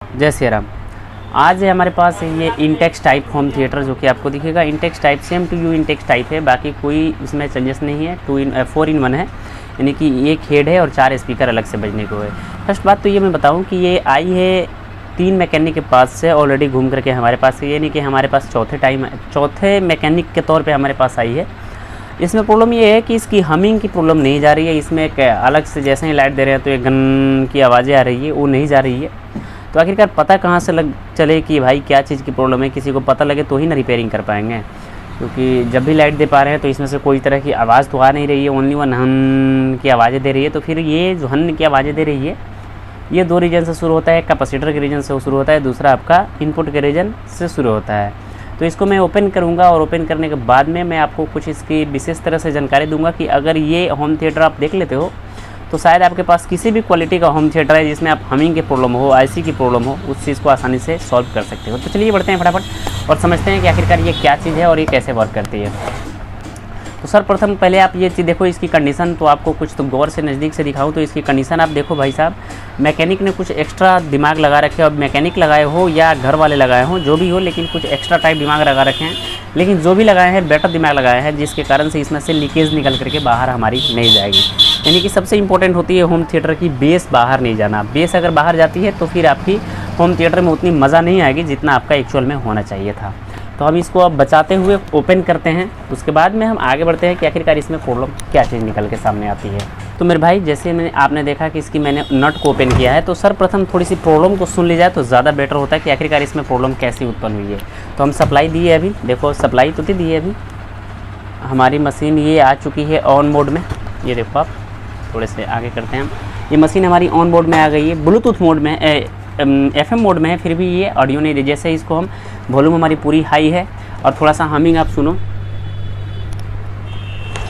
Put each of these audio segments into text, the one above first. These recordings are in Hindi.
जय श्री राम। आज है हमारे पास ये इंटेक्स टाइप होम थिएटर जो कि आपको दिखेगा। Intex type same to you Intex type है, बाकी कोई इसमें चेंजेस नहीं है। 4 in 1 है, यानी कि एक हेड है और 4 स्पीकर अलग से बजने को है। फर्स्ट बात तो ये मैं बताऊं कि ये आई है 3 मैकेनिक के पास से ऑलरेडी घूम करके हमारे पास, ये नहीं कि हमारे पास चौथे मैकेनिक के तौर पर हमारे पास आई है। इसमें प्रॉब्लम ये है कि इसकी हमिंग की प्रॉब्लम नहीं जा रही है। इसमें एक अलग से जैसे ही लाइट दे रहे हैं तो ये गन की आवाज़ें आ रही है, वो नहीं जा रही है। तो आखिरकार पता कहाँ से लग चले कि भाई क्या चीज़ की प्रॉब्लम है। किसी को पता लगे तो ही ना रिपेयरिंग कर पाएंगे, क्योंकि जब भी लाइट दे पा रहे हैं तो इसमें से कोई तरह की आवाज़ तो आ नहीं रही है, ओनली वन हन की आवाज़ें दे रही है। तो फिर ये जो हन की आवाज़ें दे रही है ये 2 रीजन से शुरू होता है। कैपेसिटर के रीजन से शुरू होता है, दूसरा आपका इनपुट के रीजन से शुरू होता है। तो इसको मैं ओपन करूंगा और ओपन करने के बाद में मैं आपको कुछ इसकी विशेष तरह से जानकारी दूंगा कि अगर ये होम थिएटर आप देख लेते हो तो शायद आपके पास किसी भी क्वालिटी का होम थिएटर है जिसमें आप हमिंग की प्रॉब्लम हो, आईसी की प्रॉब्लम हो, उस चीज़ को आसानी से सॉल्व कर सकते हो। तो चलिए बढ़ते हैं फटाफट और समझते हैं कि आखिरकार ये क्या चीज़ है और ये कैसे वर्क करती है। तो सर्वप्रथम पहले आप ये चीज़ देखो, इसकी कंडीशन तो आपको कुछ तो गौर से नज़दीक से दिखाऊं तो इसकी कंडीशन आप देखो भाई साहब। मैकेनिक ने कुछ एक्स्ट्रा दिमाग लगा रखे, अब मैकेनिक लगाए हो या घर वाले लगाए हो, जो भी हो, लेकिन कुछ एक्स्ट्रा टाइप दिमाग लगा रखे हैं। लेकिन जो भी लगाए हैं बेटर दिमाग लगाए हैं, जिसके कारण से इसमें से लीकेज निकल करके बाहर हमारी नहीं जाएगी। यानी कि सबसे इंपॉर्टेंट होती है होम थिएटर की बेस बाहर नहीं जाना। बेस अगर बाहर जाती है तो फिर आपकी होम थिएटर में उतनी मज़ा नहीं आएगी जितना आपका एक्चुअल में होना चाहिए था। तो हम इसको अब बचाते हुए ओपन करते हैं, उसके बाद में हम आगे बढ़ते हैं कि आखिरकार इसमें प्रॉब्लम क्या चीज़ निकल के सामने आती है। तो मेरे भाई जैसे आपने देखा कि इसकी मैंने नट को ओपन किया है, तो सर्वप्रथम थोड़ी सी प्रॉब्लम को सुन ली जाए तो ज़्यादा बेटर होता है कि आखिरकार इसमें प्रॉब्लम कैसी उत्पन्न हुई है। तो हम सप्लाई दी है, अभी देखो सप्लाई तो दी है। अभी हमारी मशीन ये आ चुकी है ऑन मोड में। ये देखो आप, थोड़े से आगे करते हैं हम। ये मशीन हमारी ऑन मोड में आ गई है, ब्लूटूथ मोड में FM मोड में है, फिर भी ये ऑडियो नहीं दे। जैसे इसको हम वॉल्यूम हमारी पूरी हाई है और थोड़ा सा हमिंग आप सुन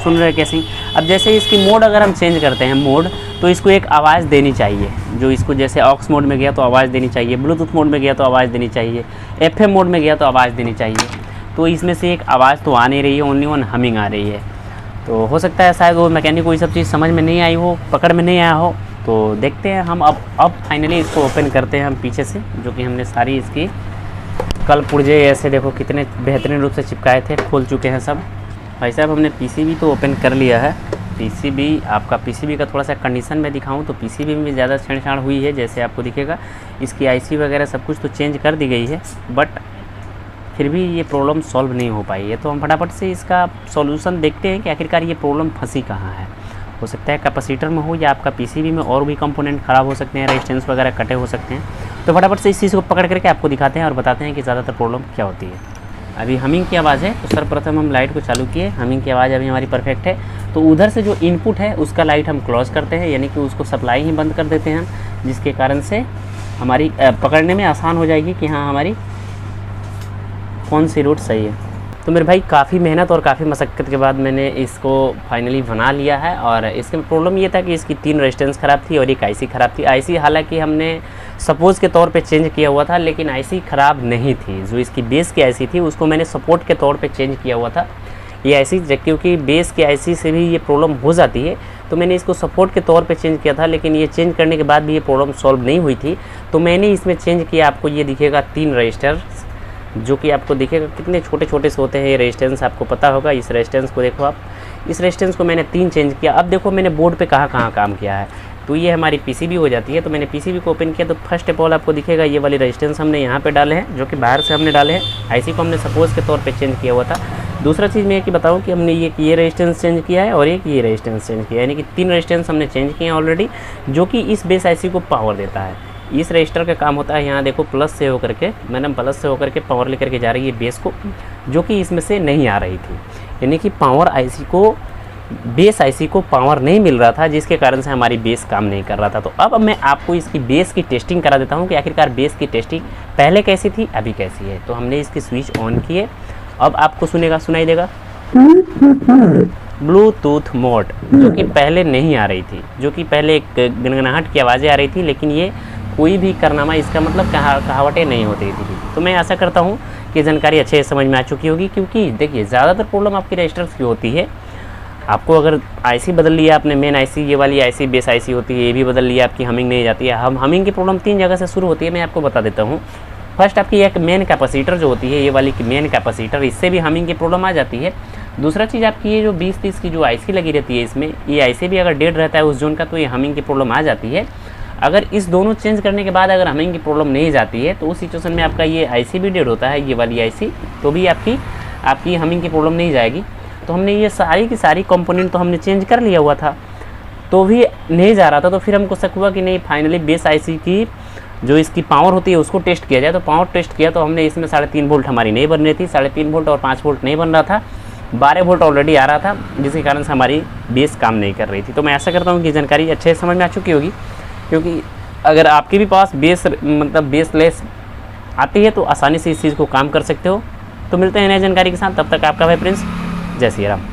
रहे कैसे। अब जैसे इसकी मोड अगर हम चेंज करते हैं मोड, तो इसको एक आवाज़ देनी चाहिए। जो इसको जैसे ऑक्स मोड में गया तो आवाज़ देनी चाहिए, ब्लूटूथ मोड में गया तो आवाज़ देनी चाहिए, FM मोड में गया तो आवाज़ देनी चाहिए। तो इसमें से एक आवाज़ तो आ नहीं रही है, ओनली वन हमिंग आ रही है। तो हो सकता है शायद वो मैकेनिक को ये सब चीज़ समझ में नहीं आई हो, पकड़ में नहीं आया हो। तो देखते हैं हम अब फाइनली इसको ओपन करते हैं हम पीछे से, जो कि हमने सारी इसकी कल पुर्जे ऐसे देखो कितने बेहतरीन रूप से चिपकाए थे, खोल चुके हैं सब। भाई साहब हमने PCB तो ओपन कर लिया है। PCB का थोड़ा सा कंडीशन में दिखाऊं तो PCB में ज़्यादा छेड़छाड़ हुई है, जैसे आपको दिखेगा। इसकी IC वगैरह सब कुछ तो चेंज कर दी गई है, बट फिर भी ये प्रॉब्लम सॉल्व नहीं हो पाई है। तो हम फटाफट से इसका सॉल्यूशन देखते हैं कि आखिरकार ये प्रॉब्लम फंसी कहाँ है। हो सकता है कैपेसिटर में हो या आपका PCB में और भी कंपोनेंट ख़राब हो सकते हैं, रेजिस्टेंस वगैरह कटे हो सकते हैं। तो फटाफट से इस चीज़ को पकड़ करके आपको दिखाते हैं और बताते हैं कि ज़्यादातर प्रॉब्लम क्या होती है। अभी हमिंग की आवाज़ है, तो सर्वप्रथम हम लाइट को चालू किए। हमिंग की आवाज़ अभी हमारी परफेक्ट है। तो उधर से जो इनपुट है उसका लाइट हम क्लोज करते हैं, यानी कि उसको सप्लाई ही बंद कर देते हैं, जिसके कारण से हमारी पकड़ने में आसान हो जाएगी कि हाँ हमारी कौन सी रूट सही है। तो मेरे भाई काफ़ी मेहनत और काफ़ी मशक्क़त के बाद मैंने इसको फाइनली बना लिया है। और इसके प्रॉब्लम ये था कि इसकी 3 रेजिस्टेंस ख़राब थी और एक IC ख़राब थी। IC हालांकि हमने सपोज़ के तौर पे चेंज किया हुआ था, लेकिन IC ख़राब नहीं थी। जो इसकी बेस की IC थी उसको मैंने सपोर्ट के तौर पे चेंज किया हुआ था। ये IC क्योंकि बेस के IC से भी ये प्रॉब्लम हो जाती है, तो मैंने इसको सपोर्ट के तौर पे चेंज किया था। लेकिन ये चेंज करने के बाद भी ये प्रॉब्लम सॉल्व नहीं हुई थी, तो मैंने इसमें चेंज किया। आपको ये दिखेगा 3 रजिस्टर, जो कि आपको दिखेगा कितने छोटे छोटे से होते हैं ये रेजिस्टेंस, आपको पता होगा। इस रेजिस्टेंस को देखो आप, इस रेजिस्टेंस को मैंने 3 चेंज किया। अब देखो मैंने बोर्ड पे कहाँ कहाँ काम किया है। तो ये हमारी PCB हो जाती है। तो मैंने PCB को ओपन किया तो फर्स्ट ऑफ ऑल आपको दिखेगा ये वाली रेजिस्टेंस हमने यहाँ पे डाले हैं, जो कि बाहर से हमने डाले हैं। IC को हमने सपोज के तौर पे चेंज किया हुआ था। दूसरा चीज़ मैं कि बताऊँ कि हमने ये रेजिस्टेंस चेंज किया है और एक ये रेजिस्टेंस चेंज किया है, यानी कि 3 रेजिस्टेंस हमने चेंज किए हैं ऑलरेडी, जो कि इस बेस IC को पावर देता है। इस रजिस्टर का काम होता है, यहाँ देखो प्लस से होकर के, मैंने प्लस से होकर के पावर लेकर के जा रही है बेस को, जो कि इसमें से नहीं आ रही थी। यानी कि पावर IC को, बेस IC को पावर नहीं मिल रहा था, जिसके कारण से हमारी बेस काम नहीं कर रहा था। तो अब मैं आपको इसकी बेस की टेस्टिंग करा देता हूँ कि आखिरकार बेस की टेस्टिंग पहले कैसी थी अभी कैसी है। तो हमने इसकी स्विच ऑन की है, अब आपको सुनाई देगा ब्लूटूथ मोड, जो कि पहले नहीं आ रही थी, जो कि पहले एक गनगनाहट की आवाज़ें आ रही थी, लेकिन ये कोई भी कारनामा इसका मतलब कहावटें नहीं होती थी। तो मैं आशा करता हूँ कि जानकारी अच्छे से समझ में आ चुकी होगी, क्योंकि देखिए ज़्यादातर प्रॉब्लम आपकी रजिस्टर्स की होती है। आपको अगर आईसी बदल लिया आपने, मेन आईसी ये वाली आईसी बेस आईसी होती है, ये भी बदल लिया, आपकी हमिंग नहीं जाती है। हमिंग की प्रॉब्लम 3 जगह से शुरू होती है, मैं आपको बता देता हूँ। फर्स्ट आपकी एक मेन कैपेसिटर जो होती है, ये वाली मेन कैपेसिटर, इससे भी हमिंग की प्रॉब्लम आ जाती है। दूसरा चीज़ आपकी ये जो 20-30 की जो आईसी लगी रहती है इसमें, ये आईसी भी अगर डेड रहता है उस जोन का तो ये हमिंग की प्रॉब्लम आ जाती है। अगर इस दोनों चेंज करने के बाद अगर हमिंग की प्रॉब्लम नहीं जाती है तो उस सिचुएशन में आपका ये आईसी भी डेड होता है, ये वाली आईसी, तो भी आपकी हमिंग की प्रॉब्लम नहीं जाएगी। तो हमने ये सारी की सारी कंपोनेंट तो हमने चेंज कर लिया हुआ था, तो भी नहीं जा रहा था। तो फिर हमको शक हुआ कि नहीं, फाइनली बेस आईसी की जो इसकी पावर होती है उसको टेस्ट किया जाए। तो पावर टेस्ट किया तो हमने इसमें 3.5 वोल्ट हमारी नहीं बन रही थी, 3.5 वोल्ट और 5 वोल्ट नहीं बन रहा था, 12 वोल्ट ऑलरेडी आ रहा था, जिसके कारण से हमारी बेस काम नहीं कर रही थी। तो मैं ऐसा करता हूँ कि जानकारी अच्छे से समझ में आ चुकी होगी, क्योंकि अगर आपके भी पास बेसलेस आती है तो आसानी से इस चीज़ को काम कर सकते हो। तो मिलते हैं नई जानकारी के साथ, तब तक आपका भाई प्रिंस, जय श्री राम।